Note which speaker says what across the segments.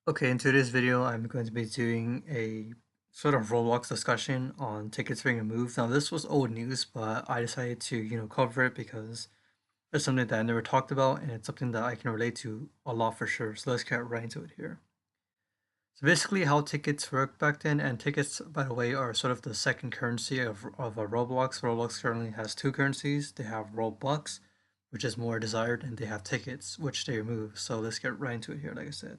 Speaker 1: Okay, in today's video, I'm going to be doing a sort of Roblox discussion on tickets being removed. Now, this was old news, but I decided to, cover it because it's something that I never talked about, and it's something that I can relate to a lot for sure. So let's get right into it here. So basically, how tickets worked back then, and tickets, by the way, are sort of the second currency of a Roblox. Roblox currently has two currencies. They have Roblox, which is more desired, and they have tickets, which they remove. So let's get right into it here, like I said.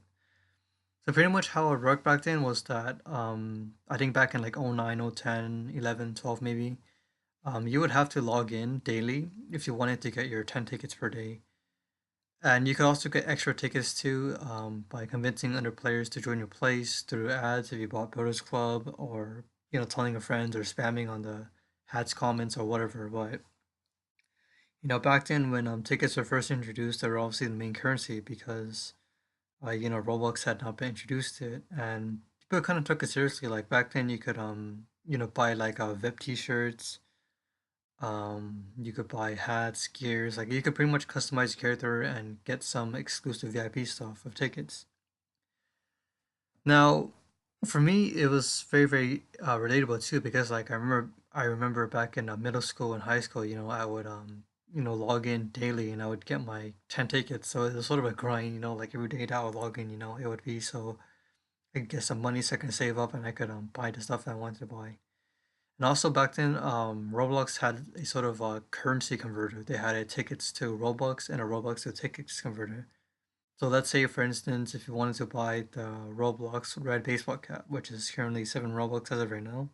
Speaker 1: So pretty much how it worked back then was that I think back in like 09, 010, 11, 12 maybe, you would have to log in daily if you wanted to get your 10 tickets per day. And you could also get extra tickets too by convincing other players to join your place through ads if you bought Builders Club or, telling your friends or spamming on the hats comments or whatever. But, back then when tickets were first introduced, they were obviously the main currency because Roblox had not been introduced to it, and people kind of took it seriously. Like back then, you could buy like VIP T-shirts. You could buy hats, gears. Like you could pretty much customize your character and get some exclusive VIP stuff of tickets. Now, for me, it was very very relatable too because like I remember back in middle school and high school, I would log in daily and I would get my 10 tickets. So it was sort of a grind, like every day that I would log in, it would be so I could get some money so I can save up and I could buy the stuff that I wanted to buy. And also back then, Roblox had a sort of currency converter. They had a tickets to Robux and a Robux to tickets converter. So let's say, for instance, if you wanted to buy the Roblox red baseball cap, which is currently 7 Robux as of right now,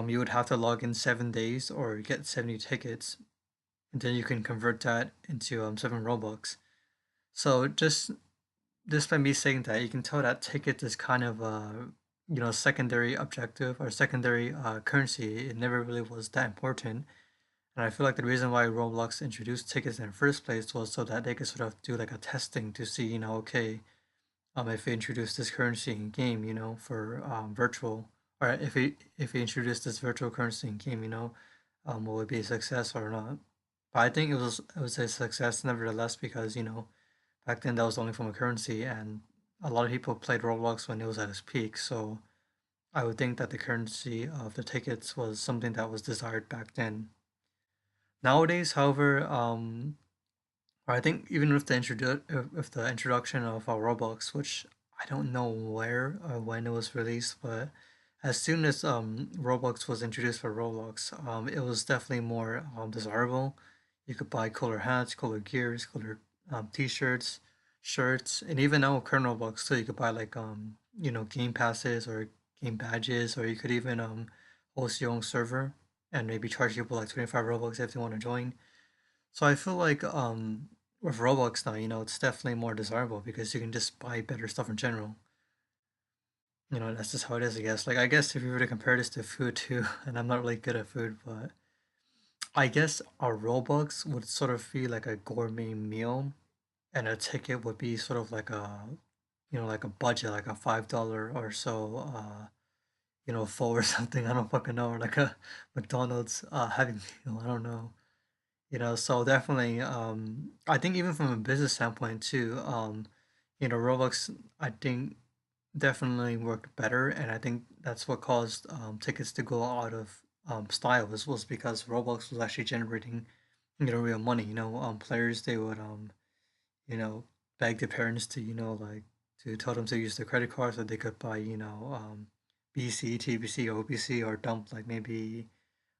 Speaker 1: you would have to log in 7 days or get 70 tickets, and then you can convert that into 7 Robux. So just by me saying that, you can tell that ticket is kind of a secondary objective or secondary currency. It never really was that important, and I feel like the reason why Roblox introduced tickets in the first place was so that they could sort of do like a testing to see, okay, if they introduce this currency in game, for virtual, or if we introduce this virtual currency in game, will it be a success or not? But I think it was a success nevertheless because back then that was only from a currency, and a lot of people played Roblox when it was at its peak. So I would think that the currency of the tickets was something that was desired back then. Nowadays, however, I think even with the introduction of Roblox, which I don't know where or when it was released, but as soon as Roblox was introduced for Roblox, it was definitely more desirable. You could buy cooler hats, cooler gears, cooler t-shirts, shirts, and even now with current Roblox too, you could buy like game passes or game badges, or you could even host your own server and maybe charge people like 25 Robux if they want to join. So I feel like with Roblox now, it's definitely more desirable because you can just buy better stuff in general. That's just how it is, I guess. Like I guess if you were to compare this to food too, and I'm not really good at food, but I guess a Robux would sort of feel like a gourmet meal, and a ticket would be sort of like like a budget, like a $5 or so, full or something. I don't fucking know, or like a McDonald's Happy Meal. I don't know. So definitely, I think even from a business standpoint too, Roblox, I think definitely worked better, and I think that's what caused tickets to go out of style was because Roblox was actually generating, real money. Players they would you know, beg their parents to, like to tell them to use their credit card so they could buy, BC, TBC, OBC, or dump like maybe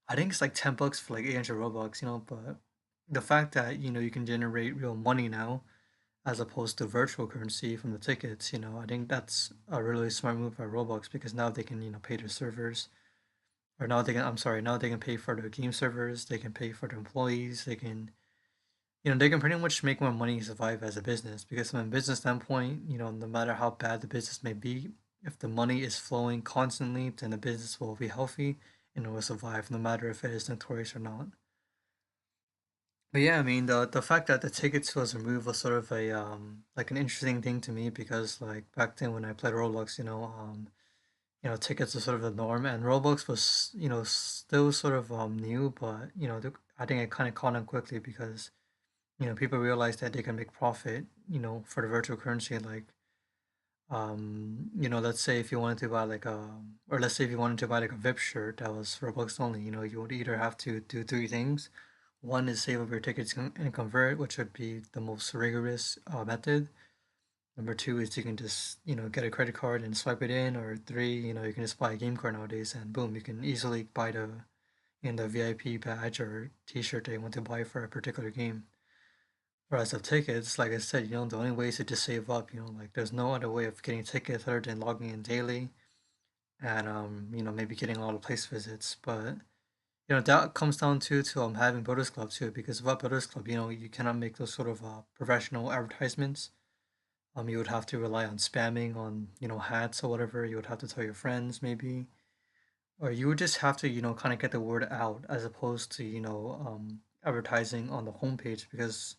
Speaker 1: I think it's like $10 for like 800 Robux, but the fact that, you can generate real money now as opposed to virtual currency from the tickets, I think that's a really smart move by Roblox because now they can, pay their servers or now they can, I'm sorry, now they can pay for their game servers, they can pay for their employees, they can pretty much make more money and survive as a business because from a business standpoint, no matter how bad the business may be, if the money is flowing constantly, then the business will be healthy and it will survive no matter if it is notorious or not. But yeah, I mean the fact that the tickets was removed was sort of a like an interesting thing to me because like back then when I played Roblox, tickets were sort of the norm and Roblox was, still sort of new, but I think it kind of caught on quickly because people realized that they can make profit, for the virtual currency. Like Let's say if you wanted to buy like or let's say if you wanted to buy like a VIP shirt that was Robux only, you would either have to do three things. One is save up your tickets and convert, which would be the most rigorous method. Number two is you can just, get a credit card and swipe it in, or three, you can just buy a game card nowadays and boom, you can easily buy the VIP badge or t-shirt that you want to buy for a particular game. Whereas of tickets, like I said, the only way is to just save up, like there's no other way of getting tickets other than logging in daily and maybe getting a lot of place visits. But that comes down to having Builders Club too, because without Builders Club, you cannot make those sort of professional advertisements. You would have to rely on spamming on, hats or whatever. You would have to tell your friends maybe, or you would just have to, kind of get the word out as opposed to, advertising on the homepage because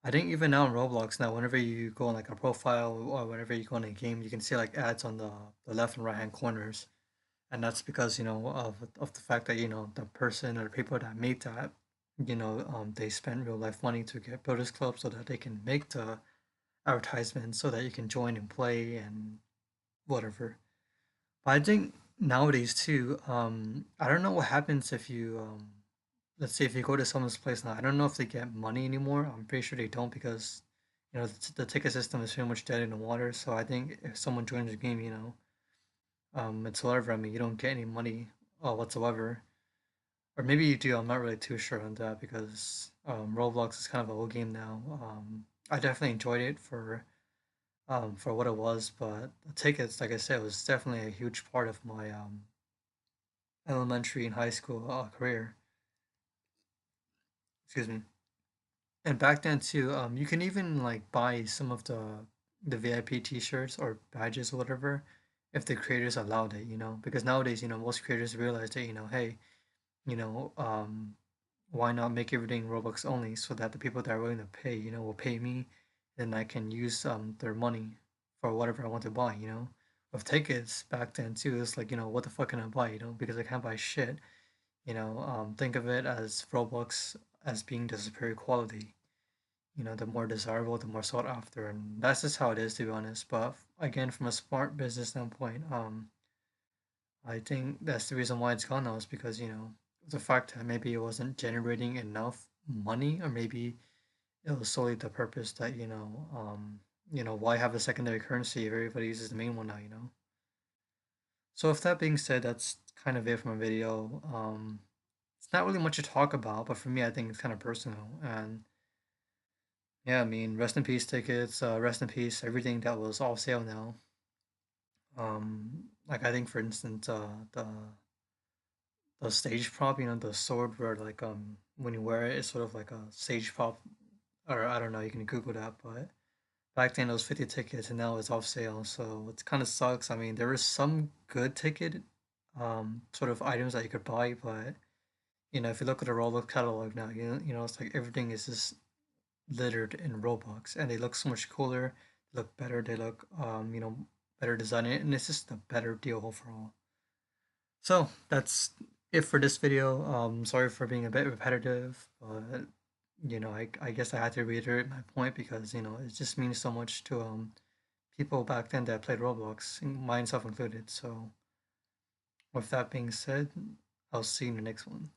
Speaker 1: I think even now in Roblox now, whenever you go on like a profile or whenever you go in a game, you can see like ads on the left and right hand corners, and that's because of the fact that the person or the people that made that, they spent real life money to get Builders Club so that they can make the advertisement so that you can join and play and whatever. But I think nowadays too, I don't know what happens if you let's say if you go to someone's place now, I don't know if they get money anymore. I'm pretty sure they don't because the ticket system is pretty much dead in the water. So I think if someone joins the game, it's whatever. I mean, you don't get any money whatsoever, or maybe you do. I'm not really too sure on that because Roblox is kind of a old game now. I definitely enjoyed it for what it was, but the tickets, like I said, was definitely a huge part of my elementary and high school career. Excuse me. And back then too, you can even like buy some of the VIP T-shirts or badges or whatever, if the creators allowed it, because nowadays, most creators realize that, hey, you know, um, why not make everything Robux only so that the people that are willing to pay, will pay me, and I can use their money for whatever I want to buy, With tickets back then too, it's like, what the fuck can I buy, because I can't buy shit, think of it as Robux as being the superior quality, the more desirable, the more sought after, and that's just how it is to be honest. But again, from a smart business standpoint, I think that's the reason why it's gone now is because the fact that maybe it wasn't generating enough money, or maybe it was solely the purpose that why have a secondary currency if everybody uses the main one now, So with that being said, that's kind of it from a video. It's not really much to talk about, but for me, I think it's kind of personal and yeah, I mean, rest in peace tickets, rest in peace everything that was off sale now. Like I think for instance, the stage prop, the sword where like when you wear it, it's sort of like a stage prop, or I don't know, you can Google that, but back then it was 50 tickets and now it's off sale, so it kind of sucks. I mean, there was some good ticket sort of items that you could buy, but if you look at the Roblox catalog now, it's like everything is just littered in Roblox, and they look so much cooler, they look better, they look better designed, and it's just a better deal overall. So that's it for this video. Sorry for being a bit repetitive, but I guess I had to reiterate my point because it just means so much to people back then that played Roblox, myself included. So with that being said, I'll see you in the next one.